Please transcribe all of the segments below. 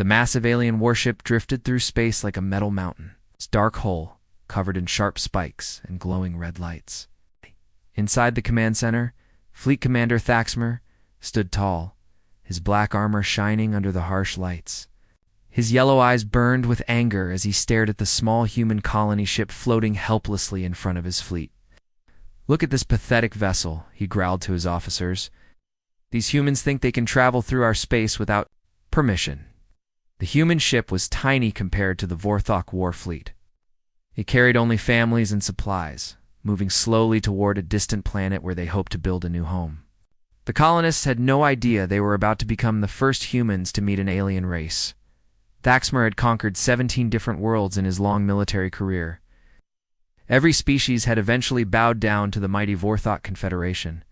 The massive alien warship drifted through space like a metal mountain, its dark hull covered in sharp spikes and glowing red lights. Inside the command center, Fleet Commander Thaxmer stood tall, his black armor shining under the harsh lights. His yellow eyes burned with anger as he stared at the small human colony ship floating helplessly in front of his fleet. "Look at this pathetic vessel," he growled to his officers. "These humans think they can travel through our space without permission." The human ship was tiny compared to the Vorthok war fleet. It carried only families and supplies, moving slowly toward a distant planet where they hoped to build a new home. The colonists had no idea they were about to become the first humans to meet an alien race. Thaxmer had conquered 17 different worlds in his long military career. Every species had eventually bowed down to the mighty Vorthok Confederation.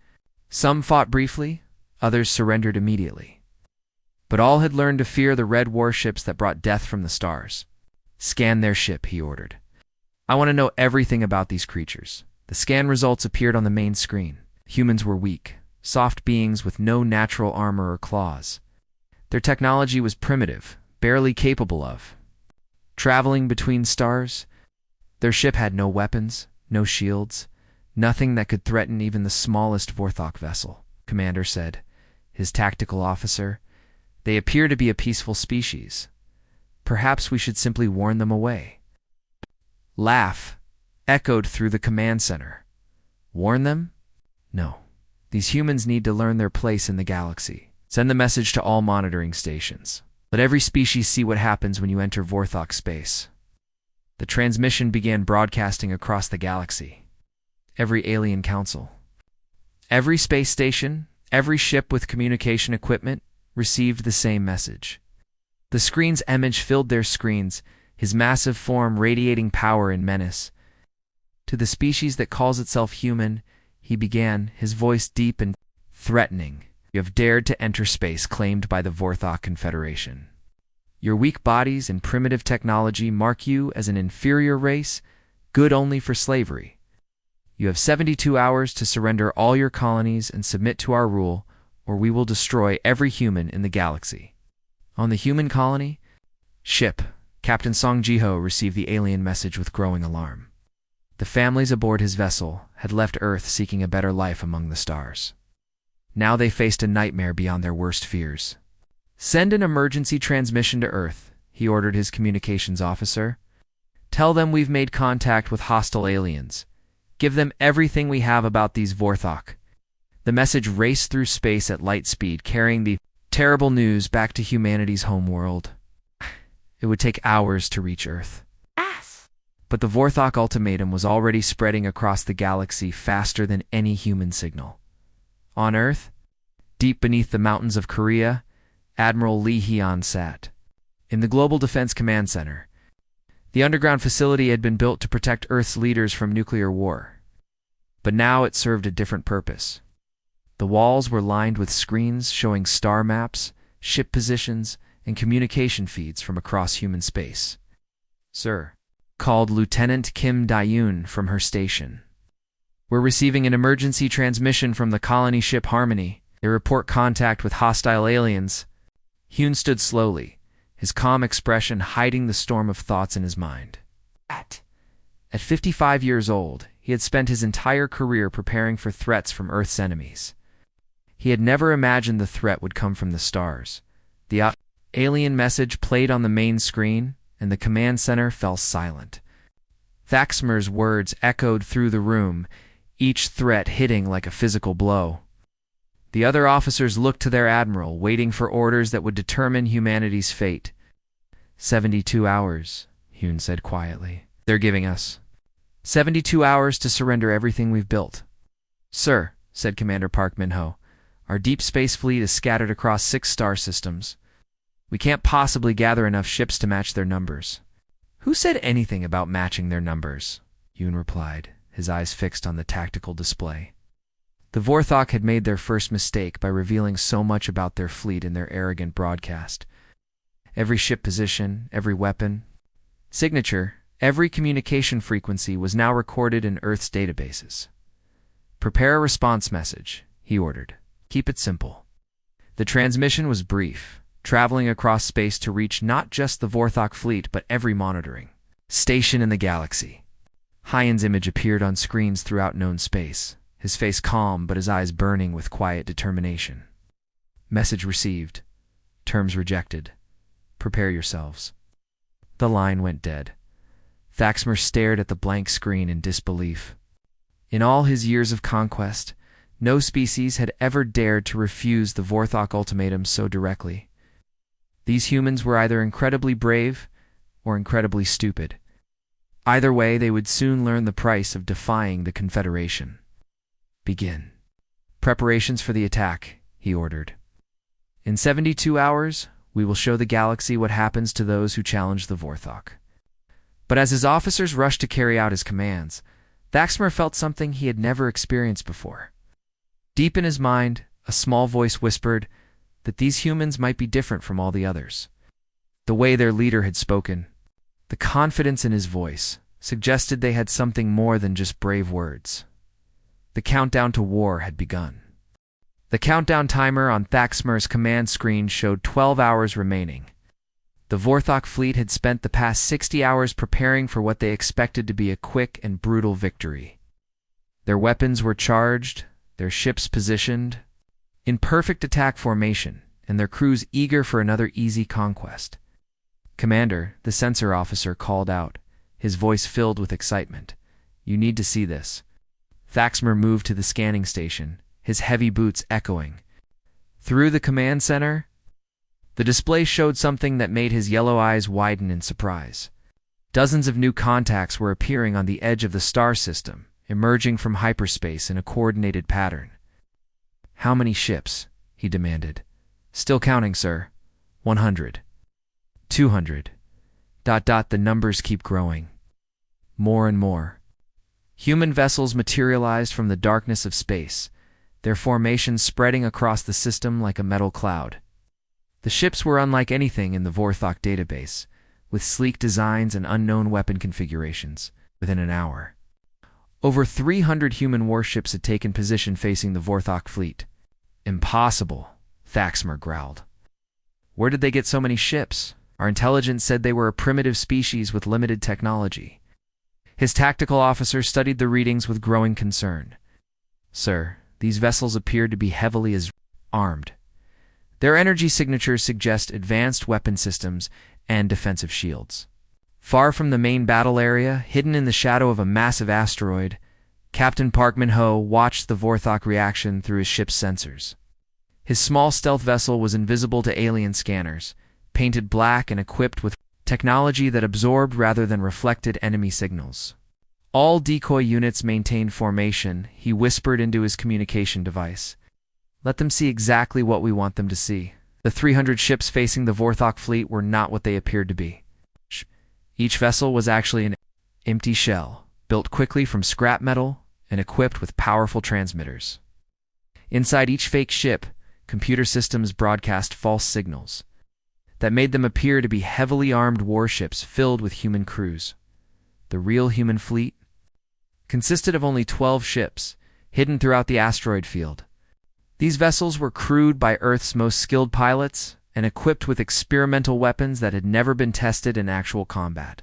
Some fought briefly, others surrendered immediately. But all had learned to fear the red warships that brought death from the stars. "Scan their ship," he ordered. "I want to know everything about these creatures." The scan results appeared on the main screen. Humans were weak, soft beings with no natural armor or claws. Their technology was primitive, barely capable of traveling between stars. Their ship had no weapons, no shields, nothing that could threaten even the smallest Vorthok vessel. Commander said, his tactical officer. "They appear to be a peaceful species. Perhaps we should simply warn them away." Laugh echoed through the command center. Warn them? No. These humans need to learn their place in the galaxy. Send the message to all monitoring stations. Let every species see what happens when you enter Vorthok space. The transmission began broadcasting across the galaxy. Every alien council, every space station, every ship with communication equipment received the same message. The screen's image filled their screens, his massive form radiating power and menace. "To the species that calls itself human," he began, his voice deep and threatening. "You have dared to enter space claimed by the Vorthok Confederation. Your weak bodies and primitive technology mark you as an inferior race, good only for slavery. You have 72 hours to surrender all your colonies and submit to our rule, or we will destroy every human in the galaxy." On the human colony ship, Captain Song Ji-ho received the alien message with growing alarm. The families aboard his vessel had left Earth seeking a better life among the stars. Now they faced a nightmare beyond their worst fears. "Send an emergency transmission to Earth," he ordered his communications officer. "Tell them we've made contact with hostile aliens. Give them everything we have about these Vorthok." The message raced through space at light speed, carrying the terrible news back to humanity's homeworld. It would take hours to reach Earth. But the Vorthok ultimatum was already spreading across the galaxy faster than any human signal. On Earth, deep beneath the mountains of Korea, Admiral Lee Hyun sat. In the Global Defense Command Center, the underground facility had been built to protect Earth's leaders from nuclear war. But now it served a different purpose. The walls were lined with screens showing star maps, ship positions, and communication feeds from across human space. "Sir," called Lieutenant Kim Dae-yoon from her station. "We're receiving an emergency transmission from the colony ship Harmony. They report contact with hostile aliens." Hyun stood slowly, his calm expression hiding the storm of thoughts in his mind. At 55 years old, he had spent his entire career preparing for threats from Earth's enemies. He had never imagined the threat would come from the stars. The alien message played on the main screen, and the command center fell silent. Thaxmer's words echoed through the room, each threat hitting like a physical blow. The other officers looked to their admiral, waiting for orders that would determine humanity's fate. 72 hours, Hyun said quietly. "They're giving us 72 hours to surrender everything we've built." "Sir," said Commander Park Min-ho, "our deep space fleet is scattered across 6 star systems. We can't possibly gather enough ships to match their numbers." "Who said anything about matching their numbers?" Yoon replied, his eyes fixed on the tactical display. The Vorthok had made their first mistake by revealing so much about their fleet in their arrogant broadcast. Every ship position, every weapon, signature, every communication frequency was now recorded in Earth's databases. "Prepare a response message," he ordered. "Keep it simple." The transmission was brief, traveling across space to reach not just the Vorthok fleet but every monitoring station in the galaxy. Hyan's image appeared on screens throughout known space, his face calm but his eyes burning with quiet determination. Message received. Terms rejected. Prepare yourselves. The line went dead. Thaxmer stared at the blank screen in disbelief. In all his years of conquest, no species had ever dared to refuse the Vorthok ultimatum so directly. These humans were either incredibly brave or incredibly stupid. Either way, they would soon learn the price of defying the Confederation. Begin. Preparations for the attack, he ordered. In 72 hours, we will show the galaxy what happens to those who challenge the Vorthok. But as his officers rushed to carry out his commands, Thaxmer felt something he had never experienced before. Deep in his mind, a small voice whispered that these humans might be different from all the others. The way their leader had spoken, the confidence in his voice, suggested they had something more than just brave words. The countdown to war had begun. The countdown timer on Thaxmer's command screen showed 12 hours remaining. The Vorthok fleet had spent the past 60 hours preparing for what they expected to be a quick and brutal victory. Their weapons were charged, their ships positioned, in perfect attack formation, and their crews eager for another easy conquest. "Commander," the sensor officer called out, his voice filled with excitement. "You need to see this." Thaxmer moved to the scanning station, his heavy boots echoing. Through the command center, the display showed something that made his yellow eyes widen in surprise. Dozens of new contacts were appearing on the edge of the star system, emerging from hyperspace in a coordinated pattern. "How many ships?" he demanded. "Still counting, sir. 100. 200. The numbers keep growing. More and more. Human vessels materialized from the darkness of space, their formations spreading across the system like a metal cloud. The ships were unlike anything in the Vorthok database, with sleek designs and unknown weapon configurations. Within an hour, over 300 human warships had taken position facing the Vorthok fleet. "Impossible," Thaxmer growled. "Where did they get so many ships? Our intelligence said they were a primitive species with limited technology." His tactical officer studied the readings with growing concern. "Sir, these vessels appear to be heavily armed. Their energy signatures suggest advanced weapon systems and defensive shields." Far from the main battle area, hidden in the shadow of a massive asteroid, Captain Parkman Ho watched the Vorthok reaction through his ship's sensors. His small stealth vessel was invisible to alien scanners, painted black and equipped with technology that absorbed rather than reflected enemy signals. All decoy units maintained formation, he whispered into his communication device. "Let them see exactly what we want them to see." The 300 ships facing the Vorthok fleet were not what they appeared to be. Each vessel was actually an empty shell, built quickly from scrap metal and equipped with powerful transmitters. Inside each fake ship, computer systems broadcast false signals that made them appear to be heavily armed warships filled with human crews. The real human fleet consisted of only 12 ships, hidden throughout the asteroid field. These vessels were crewed by Earth's most skilled pilots and equipped with experimental weapons that had never been tested in actual combat.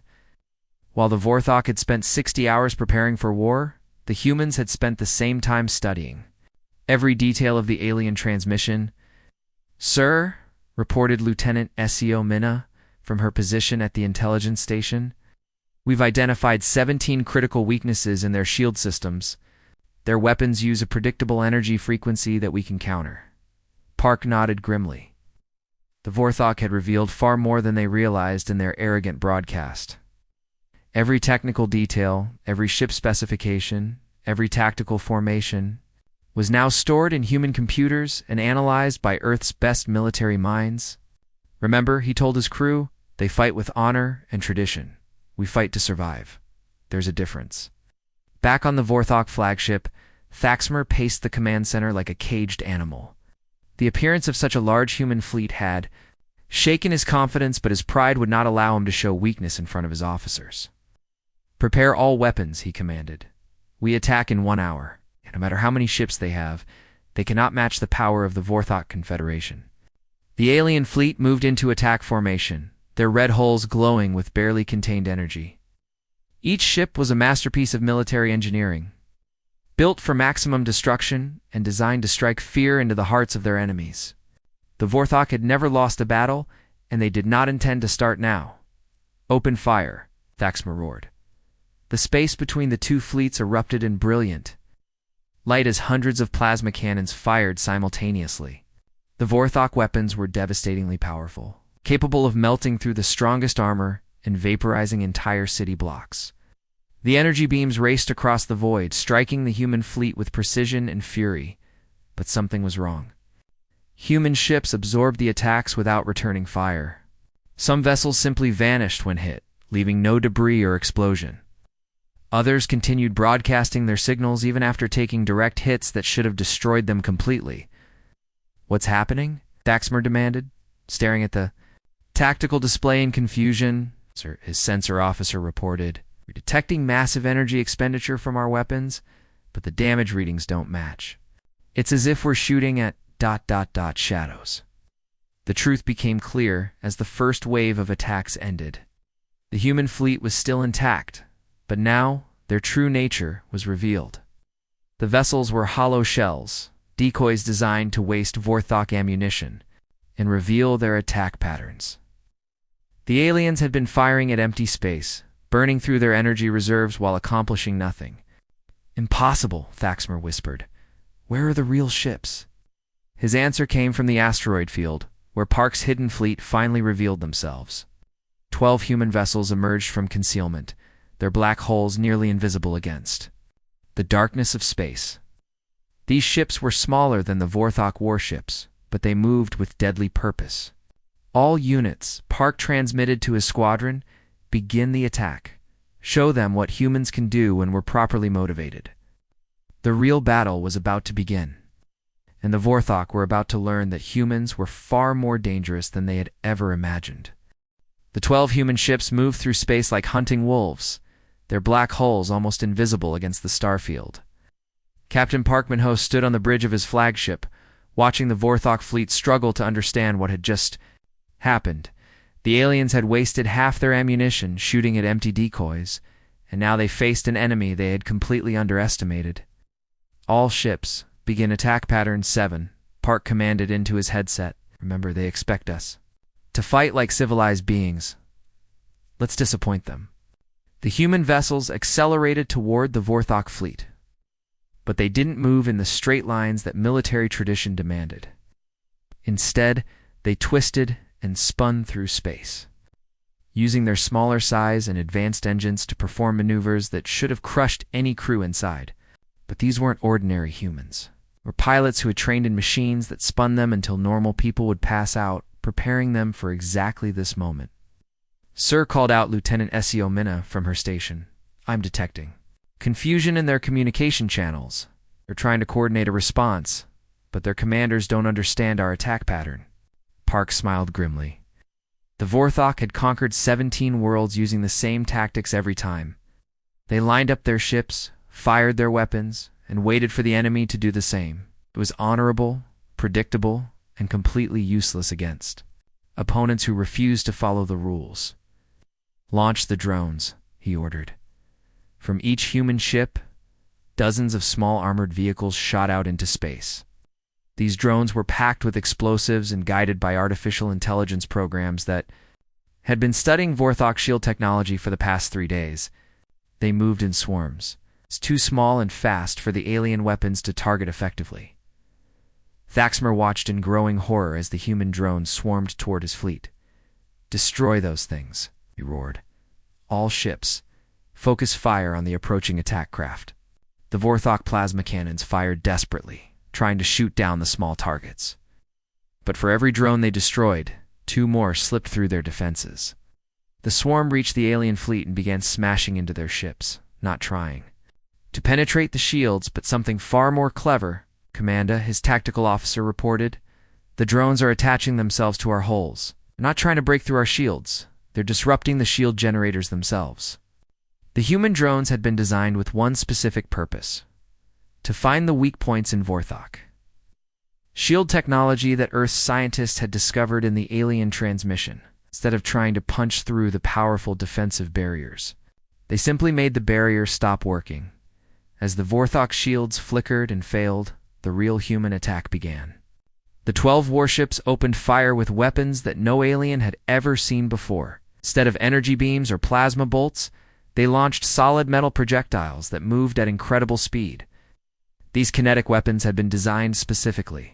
While the Vorthok had spent 60 hours preparing for war, the humans had spent the same time studying every detail of the alien transmission. "Sir," reported Lieutenant Seo Minna from her position at the intelligence station, "we've identified 17 critical weaknesses in their shield systems. Their weapons use a predictable energy frequency that we can counter." Park nodded grimly. The Vorthok had revealed far more than they realized in their arrogant broadcast. Every technical detail, every ship specification, every tactical formation was now stored in human computers and analyzed by Earth's best military minds. "Remember," he told his crew, "they fight with honor and tradition. We fight to survive. There's a difference." Back on the Vorthok flagship, Thaxmer paced the command center like a caged animal. The appearance of such a large human fleet had shaken his confidence, but his pride would not allow him to show weakness in front of his officers. "Prepare all weapons," he commanded. "We attack in 1 hour. No matter how many ships they have, they cannot match the power of the Vorthok Confederation." The alien fleet moved into attack formation, their red hulls glowing with barely contained energy. Each ship was a masterpiece of military engineering, built for maximum destruction and designed to strike fear into the hearts of their enemies. The Vorthok had never lost a battle, and they did not intend to start now. "Open fire," Thaxmer roared. The space between the two fleets erupted in brilliant light as hundreds of plasma cannons fired simultaneously. The Vorthok weapons were devastatingly powerful, capable of melting through the strongest armor and vaporizing entire city blocks. The energy beams raced across the void, striking the human fleet with precision and fury. But something was wrong. Human ships absorbed the attacks without returning fire. Some vessels simply vanished when hit, leaving no debris or explosion. Others continued broadcasting their signals even after taking direct hits that should have destroyed them completely. "What's happening?" Thaxmer demanded, staring at the tactical display in confusion. His sensor officer reported, "We're detecting massive energy expenditure from our weapons, but the damage readings don't match. It's as if we're shooting at ... shadows." The truth became clear as the first wave of attacks ended. The human fleet was still intact, but now their true nature was revealed. The vessels were hollow shells, decoys designed to waste Vorthok ammunition and reveal their attack patterns. The aliens had been firing at empty space, burning through their energy reserves while accomplishing nothing. "Impossible," Thaxmer whispered. "Where are the real ships?" His answer came from the asteroid field, where Park's hidden fleet finally revealed themselves. 12 human vessels emerged from concealment, their black holes nearly invisible against the darkness of space. These ships were smaller than the Vorthok warships, but they moved with deadly purpose. "All units," Park transmitted to his squadron, "begin the attack. Show them what humans can do when we're properly motivated." The real battle was about to begin, and the Vorthok were about to learn that humans were far more dangerous than they had ever imagined. The 12 human ships moved through space like hunting wolves, their black hulls almost invisible against the starfield. Captain Parkmanho stood on the bridge of his flagship, watching the Vorthok fleet struggle to understand what had just happened. The aliens had wasted half their ammunition shooting at empty decoys, and now they faced an enemy they had completely underestimated. "All ships, begin attack pattern 7, Park commanded into his headset. "Remember, they expect us to fight like civilized beings. Let's disappoint them." The human vessels accelerated toward the Vorthok fleet, but they didn't move in the straight lines that military tradition demanded. Instead, they twisted and spun through space, using their smaller size and advanced engines to perform maneuvers that should have crushed any crew inside. But these weren't ordinary humans. They were pilots who had trained in machines that spun them until normal people would pass out, preparing them for exactly this moment. "Sir," called out Lieutenant Essio Minna from her station, "I'm detecting confusion in their communication channels. They're trying to coordinate a response, but their commanders don't understand our attack pattern." Park smiled grimly. The Vorthok had conquered 17 worlds using the same tactics every time. They lined up their ships, fired their weapons, and waited for the enemy to do the same. It was honorable, predictable, and completely useless against opponents who refused to follow the rules. "Launch the drones," he ordered. From each human ship, dozens of small armored vehicles shot out into space. These drones were packed with explosives and guided by artificial intelligence programs that had been studying Vorthok shield technology for the past 3 days. They moved in swarms. It's too small and fast for the alien weapons to target effectively. Thaxmer watched in growing horror as the human drones swarmed toward his fleet. "Destroy those things," he roared. "All ships, focus fire on the approaching attack craft." The Vorthok plasma cannons fired desperately, trying to shoot down the small targets. But for every drone they destroyed, 2 more slipped through their defenses. The swarm reached the alien fleet and began smashing into their ships, not trying to penetrate the shields, but something far more clever. "Commander," his tactical officer reported, "the drones are attaching themselves to our hulls. They're not trying to break through our shields. They're disrupting the shield generators themselves." The human drones had been designed with one specific purpose: to find the weak points in Vorthok shield technology that Earth's scientists had discovered in the alien transmission. Instead of trying to punch through the powerful defensive barriers, they simply made the barriers stop working. As the Vorthok shields flickered and failed, the real human attack began. The 12 warships opened fire with weapons that no alien had ever seen before. Instead of energy beams or plasma bolts, they launched solid metal projectiles that moved at incredible speed. These kinetic weapons had been designed specifically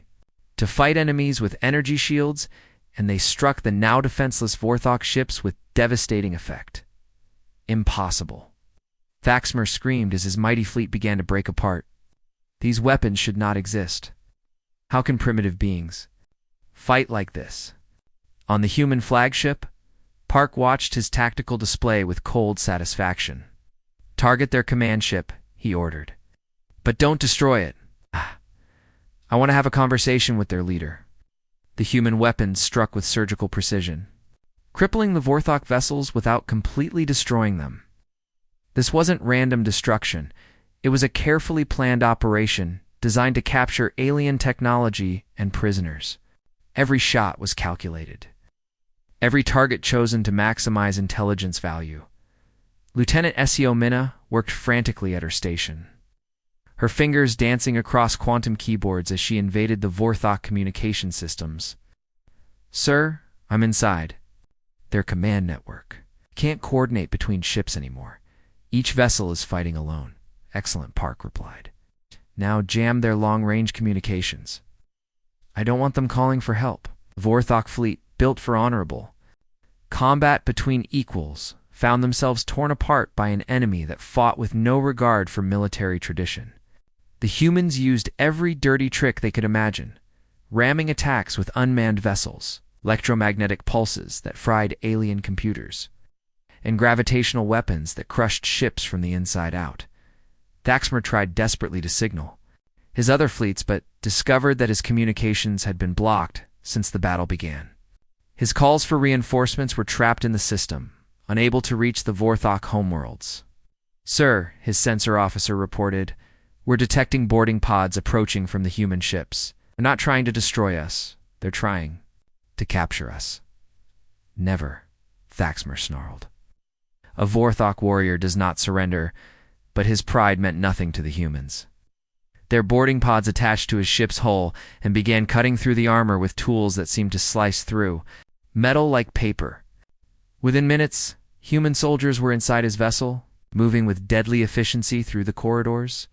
to fight enemies with energy shields, and they struck the now defenseless Vorthok ships with devastating effect. Impossible. Thaxmer screamed as his mighty fleet began to break apart. These weapons should not exist. How can primitive beings fight like this? On the human flagship, Park watched his tactical display with cold satisfaction. Target their command ship, he ordered. But don't destroy it. I want to have a conversation with their leader. The human weapons struck with surgical precision, crippling the Vorthok vessels without completely destroying them. This wasn't random destruction. It was a carefully planned operation designed to capture alien technology and prisoners. Every shot was calculated. Every target chosen to maximize intelligence value. Lieutenant Essio Minna worked frantically at her station, her fingers dancing across quantum keyboards as she invaded the Vorthok communication systems. Sir, I'm inside. Their command network. Can't coordinate between ships anymore. Each vessel is fighting alone. Excellent, Park replied. Now jam their long-range communications. I don't want them calling for help. The Vorthok fleet, built for honorable combat between equals, found themselves torn apart by an enemy that fought with no regard for military tradition. The humans used every dirty trick they could imagine, ramming attacks with unmanned vessels, electromagnetic pulses that fried alien computers, and gravitational weapons that crushed ships from the inside out. Thaxmer tried desperately to signal his other fleets, but discovered that his communications had been blocked since the battle began. His calls for reinforcements were trapped in the system, unable to reach the Vorthok homeworlds. Sir, his sensor officer reported, we're detecting boarding pods approaching from the human ships. They're not trying to destroy us. They're trying to capture us. Never, Thaxmer snarled. A Vorthok warrior does not surrender, but his pride meant nothing to the humans. Their boarding pods attached to his ship's hull and began cutting through the armor with tools that seemed to slice through metal like paper. Within minutes, human soldiers were inside his vessel, moving with deadly efficiency through the corridors.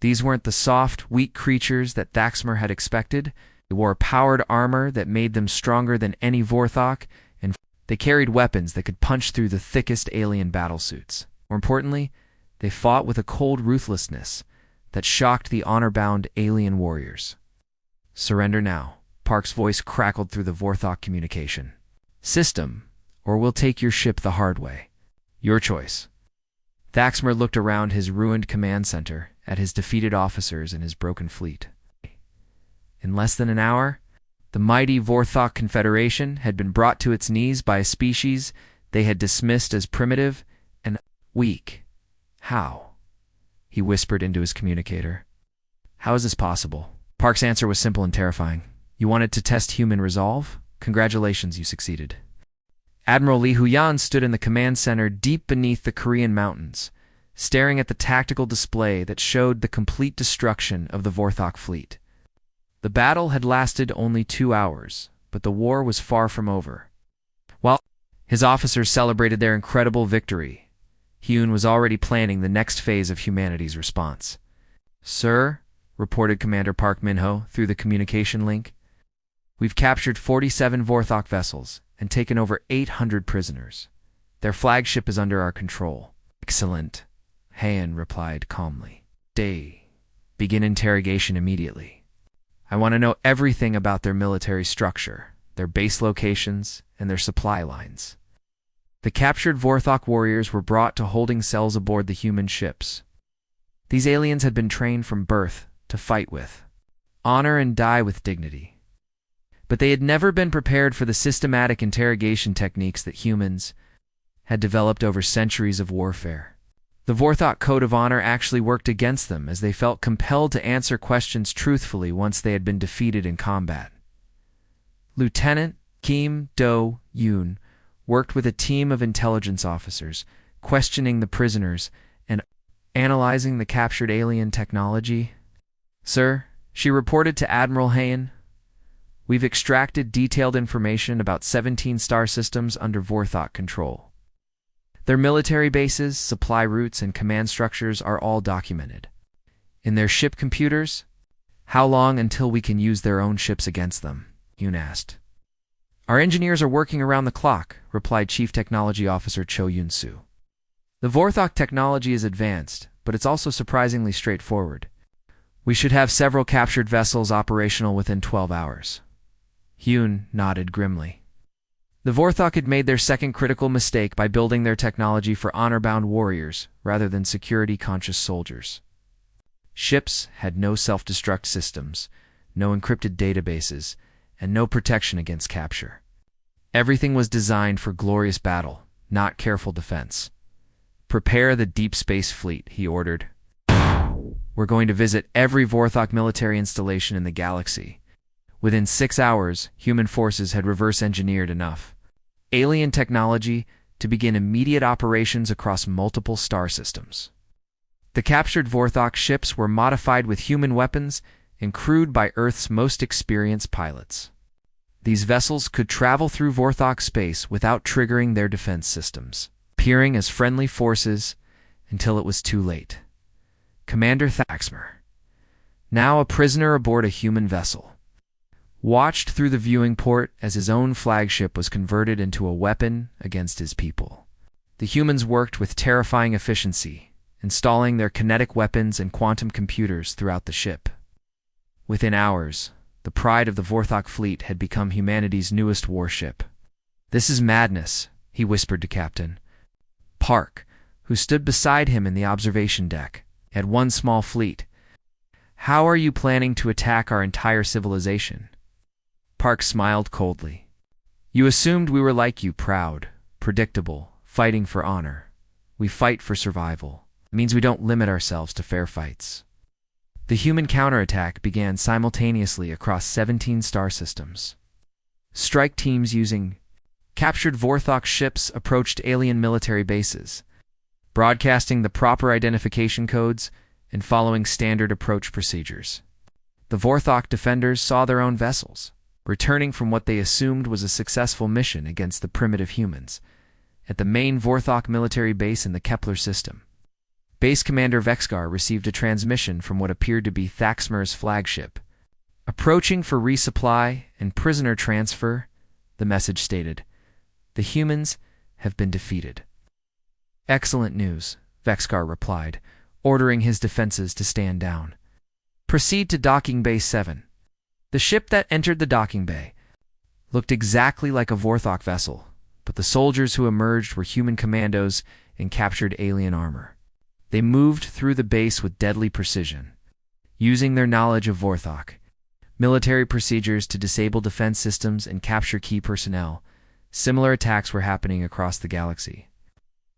These weren't the soft, weak creatures that Thaxmer had expected. They wore powered armor that made them stronger than any Vorthok, and they carried weapons that could punch through the thickest alien battlesuits. More importantly, they fought with a cold ruthlessness that shocked the honor-bound alien warriors. Surrender now. Park's voice crackled through the Vorthok communication system, or we'll take your ship the hard way. Your choice. Thaxmer looked around his ruined command center at his defeated officers and his broken fleet. In less than an hour, the mighty Vorthok Confederation had been brought to its knees by a species they had dismissed as primitive and weak. How? He whispered into his communicator. How is this possible? Park's answer was simple and terrifying. You wanted to test human resolve? Congratulations, you succeeded. Admiral Li Huyan stood in the command center deep beneath the Korean mountains, staring at the tactical display that showed the complete destruction of the Vorthok fleet. The battle had lasted only 2 hours, but the war was far from over. While his officers celebrated their incredible victory, Hyun was already planning the next phase of humanity's response. Sir, reported Commander Park Min-ho through the communication link, we've captured 47 Vorthok vessels and taken over 800 prisoners. Their flagship is under our control. Excellent, Hayan replied calmly. Begin interrogation immediately. I want to know everything about their military structure, their base locations, and their supply lines. The captured Vorthok warriors were brought to holding cells aboard the human ships. These aliens had been trained from birth to fight with honor and die with dignity. But they had never been prepared for the systematic interrogation techniques that humans had developed over centuries of warfare. The Vorthok Code of Honor actually worked against them, as they felt compelled to answer questions truthfully once they had been defeated in combat. Lieutenant Kim Do-yoon worked with a team of intelligence officers, questioning the prisoners and analyzing the captured alien technology. "Sir," she reported to Admiral Hayen, "we've extracted detailed information about 17 star systems under Vorthok control. Their military bases, supply routes, and command structures are all documented. In their ship computers, how long until we can use their own ships against them?" Yoon asked. "Our engineers are working around the clock," replied Chief Technology Officer Cho Yun-soo. "The Vorthok technology is advanced, but it's also surprisingly straightforward. We should have several captured vessels operational within 12 hours. Yoon nodded grimly. The Vorthok had made their second critical mistake by building their technology for honor-bound warriors rather than security-conscious soldiers. Ships had no self-destruct systems, no encrypted databases, and no protection against capture. Everything was designed for glorious battle, not careful defense. "Prepare the Deep Space Fleet," he ordered. "We're going to visit every Vorthok military installation in the galaxy." Within 6 hours, human forces had reverse-engineered enough alien technology to begin immediate operations across multiple star systems. The captured Vorthok ships were modified with human weapons and crewed by Earth's most experienced pilots. These vessels could travel through Vorthok space without triggering their defense systems, appearing as friendly forces until it was too late. Commander Thaxmer, now a prisoner aboard a human vessel, watched through the viewing port as his own flagship was converted into a weapon against his people. The humans worked with terrifying efficiency, installing their kinetic weapons and quantum computers throughout the ship. Within hours, the pride of the Vorthok fleet had become humanity's newest warship. "This is madness," he whispered to Captain Park, who stood beside him in the observation deck. "Had one small fleet. How are you planning to attack our entire civilization?" Park smiled coldly. "You assumed we were like you, proud, predictable, fighting for honor. We fight for survival. It means we don't limit ourselves to fair fights." The human counterattack began simultaneously across 17 star systems. Strike teams using captured Vorthok ships approached alien military bases, broadcasting the proper identification codes and following standard approach procedures. The Vorthok defenders saw their own vessels, returning from what they assumed was a successful mission against the primitive humans, at the main Vorthok military base in the Kepler system. Base Commander Vexgar received a transmission from what appeared to be Thaxmer's flagship. "Approaching for resupply and prisoner transfer," the message stated. "The humans have been defeated." "Excellent news," Vexgar replied, ordering his defenses to stand down. "Proceed to Docking Bay 7. The ship that entered the docking bay looked exactly like a Vorthok vessel, but the soldiers who emerged were human commandos in captured alien armor. They moved through the base with deadly precision, using their knowledge of Vorthok, military procedures to disable defense systems and capture key personnel. Similar attacks were happening across the galaxy.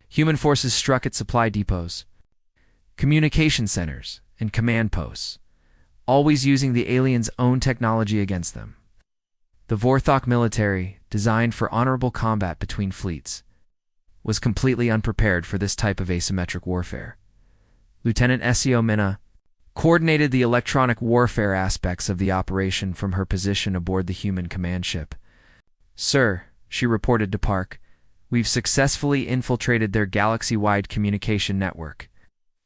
Human forces struck at supply depots, communication centers, and command posts, always using the aliens' own technology against them. The Vorthok military, designed for honorable combat between fleets, was completely unprepared for this type of asymmetric warfare. Lieutenant Seo Minna coordinated the electronic warfare aspects of the operation from her position aboard the human command ship. "Sir," she reported to Park, "we've successfully infiltrated their galaxy-wide communication network.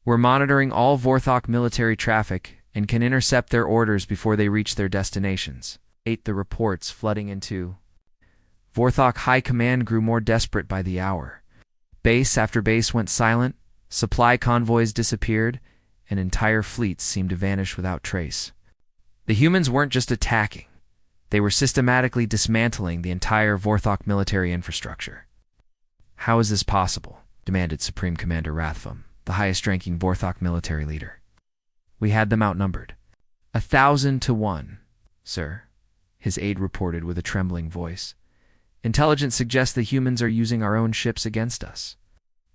We're monitoring all Vorthok military traffic and can intercept their orders before they reach their destinations." The reports flooding into Vorthok High Command grew more desperate by the hour. Base after base went silent, supply convoys disappeared, and entire fleets seemed to vanish without trace. The humans weren't just attacking. They were systematically dismantling the entire Vorthok military infrastructure. "How is this possible?" demanded Supreme Commander Rathvam, the highest-ranking Vorthok military leader. "We had them outnumbered. 1,000 to 1, sir," his aide reported with a trembling voice. "Intelligence suggests the humans are using our own ships against us."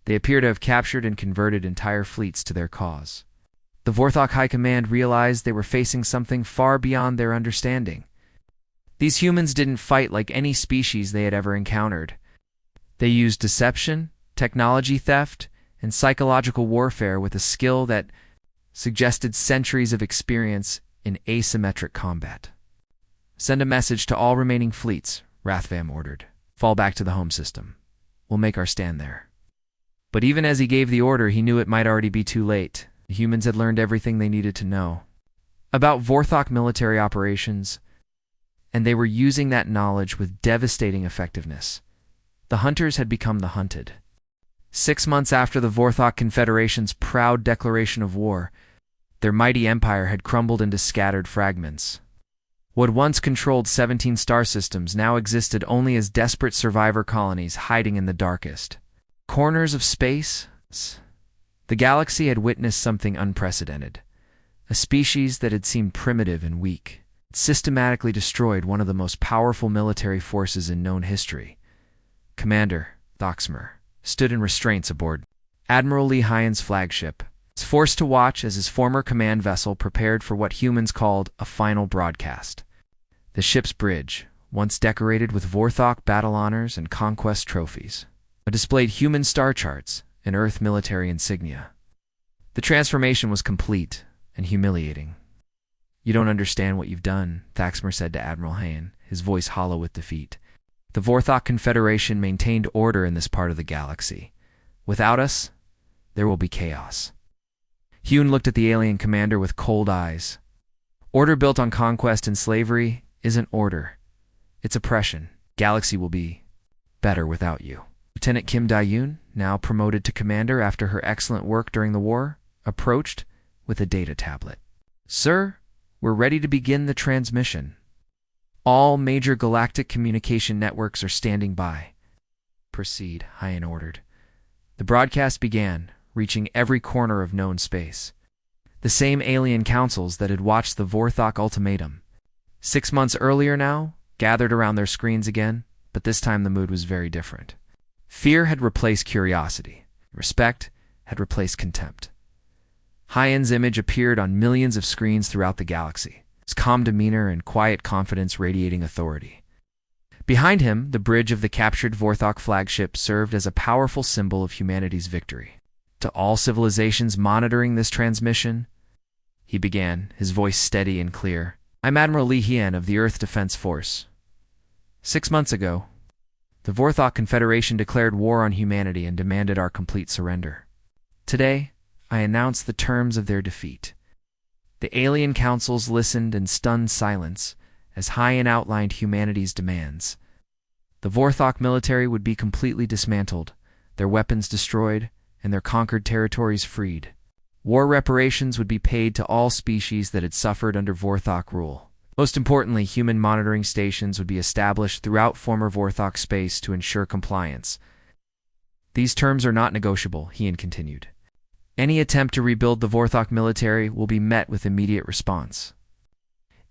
They appear to have captured and converted entire fleets to their cause. The Vorthok High Command realized they were facing something far beyond their understanding. These humans didn't fight like any species they had ever encountered. They used deception, technology theft, and psychological warfare with a skill that suggested centuries of experience in asymmetric combat. "Send a message to all remaining fleets," Rathvam ordered. "Fall back to the home system. We'll make our stand there." But even as he gave the order, he knew it might already be too late. The humans had learned everything they needed to know about Vorthok military operations, and they were using that knowledge with devastating effectiveness. The hunters had become the hunted. 6 months after the Vorthok Confederation's proud declaration of war, their mighty empire had crumbled into scattered fragments. What once controlled 17 star systems now existed only as desperate survivor colonies hiding in the darkest corners of space. The galaxy had witnessed something unprecedented. A species that had seemed primitive and weak systematically destroyed one of the most powerful military forces in known history. Commander Thoxmer stood in restraints aboard Admiral Lee Hyan's flagship, forced to watch as his former command vessel prepared for what humans called a final broadcast. The ship's bridge, once decorated with Vorthok battle honors and conquest trophies, displayed human star charts and Earth military insignia. The transformation was complete and humiliating. "You don't understand what you've done," Thaxmer said to Admiral Hyan, his voice hollow with defeat. "The Vorthok Confederation maintained order in this part of the galaxy. Without us, there will be chaos." Hune looked at the alien commander with cold eyes. "Order built on conquest and slavery isn't order. It's oppression. Galaxy will be better without you." Lieutenant Kim Da-yoon, now promoted to commander after her excellent work during the war, approached with a data tablet. "Sir, we're ready to begin the transmission. All major galactic communication networks are standing by." "Proceed," Hyan ordered. The broadcast began, reaching every corner of known space. The same alien councils that had watched the Vorthok ultimatum 6 months earlier now gathered around their screens again, but this time the mood was very different. Fear had replaced curiosity. Respect had replaced contempt. Hyan's image appeared on millions of screens throughout the galaxy, his calm demeanor and quiet confidence radiating authority. Behind him, the bridge of the captured Vorthok flagship served as a powerful symbol of humanity's victory. "To all civilizations monitoring this transmission," he began, his voice steady and clear, "I'm Admiral Lee Hyan of the Earth Defense Force. 6 months ago, the Vorthok Confederation declared war on humanity and demanded our complete surrender. Today, I announce the terms of their defeat." The alien councils listened in stunned silence as Hyan outlined humanity's demands. The Vorthok military would be completely dismantled, their weapons destroyed, and their conquered territories freed. War reparations would be paid to all species that had suffered under Vorthok rule. Most importantly, human monitoring stations would be established throughout former Vorthok space to ensure compliance. "These terms are not negotiable," Hyan continued. "Any attempt to rebuild the Vorthok military will be met with immediate response.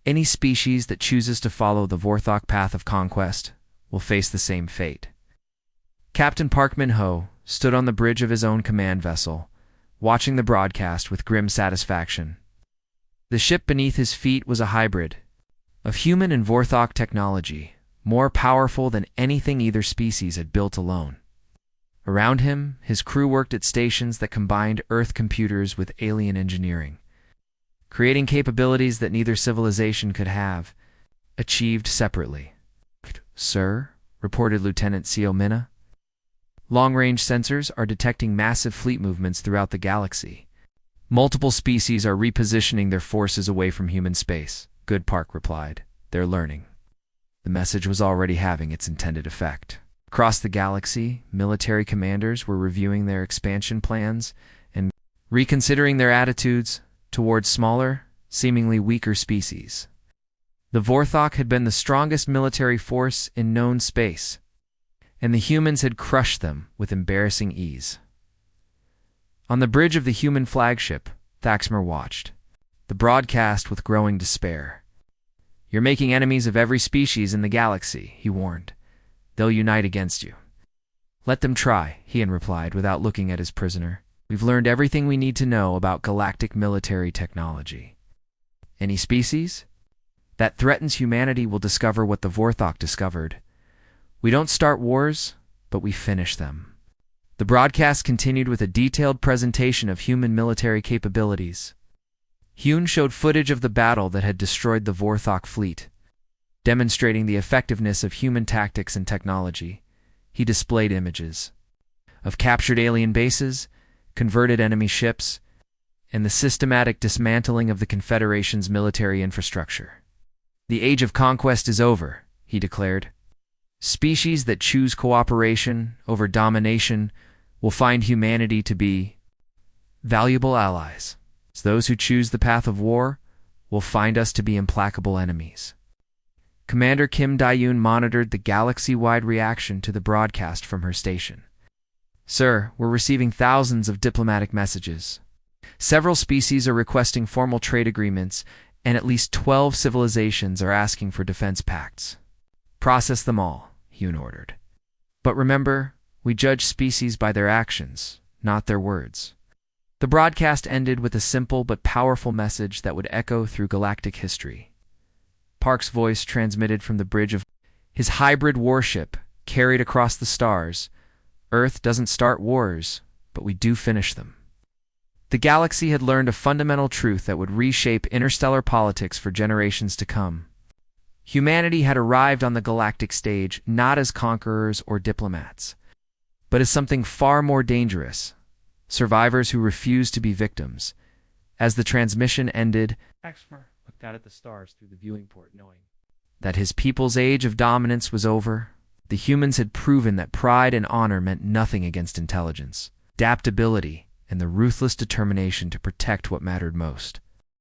Any species that chooses to follow the Vorthok path of conquest will face the same fate." Captain Park Min-ho stood on the bridge of his own command vessel, watching the broadcast with grim satisfaction. The ship beneath his feet was a hybrid of human and Vorthok technology, more powerful than anything either species had built alone. Around him, his crew worked at stations that combined Earth computers with alien engineering, creating capabilities that neither civilization could have achieved separately. "Sir," reported Lieutenant Seo Minna, "long-range sensors are detecting massive fleet movements throughout the galaxy. Multiple species are repositioning their forces away from human space." "Good," Park replied. "They're learning." The message was already having its intended effect. Across the galaxy, military commanders were reviewing their expansion plans and reconsidering their attitudes towards smaller, seemingly weaker species. The Vorthok had been the strongest military force in known space, and the humans had crushed them with embarrassing ease. On the bridge of the human flagship, Thaxmer watched the broadcast with growing despair. "You're making enemies of every species in the galaxy," he warned. "They'll unite against you." Let them try, Ian replied without looking at his prisoner. We've learned everything we need to know about galactic military technology. Any species that threatens humanity will discover what the Vorthok discovered. We don't start wars, but we finish them. The broadcast continued with a detailed presentation of human military capabilities. Hyun showed footage of the battle that had destroyed the Vorthok fleet, demonstrating the effectiveness of human tactics and technology. He displayed images of captured alien bases, converted enemy ships, and the systematic dismantling of the Confederation's military infrastructure. The age of conquest is over, he declared. Species that choose cooperation over domination will find humanity to be valuable allies. Those who choose the path of war will find us to be implacable enemies. Commander Kim Dae-yoon monitored the galaxy-wide reaction to the broadcast from her station. Sir, we're receiving thousands of diplomatic messages. Several species are requesting formal trade agreements, and at least 12 civilizations are asking for defense pacts. Process them all, Hyun ordered. But remember, we judge species by their actions, not their words. The broadcast ended with a simple but powerful message that would echo through galactic history. Park's voice transmitted from the bridge of his hybrid warship carried across the stars. Earth doesn't start wars, but we do finish them. The galaxy had learned a fundamental truth that would reshape interstellar politics for generations to come. Humanity had arrived on the galactic stage not as conquerors or diplomats, but as something far more dangerous, survivors who refused to be victims. As the transmission ended, Axmer looked out at the stars through the viewing port, knowing that his people's age of dominance was over. The humans had proven that pride and honor meant nothing against intelligence, adaptability, and the ruthless determination to protect what mattered most.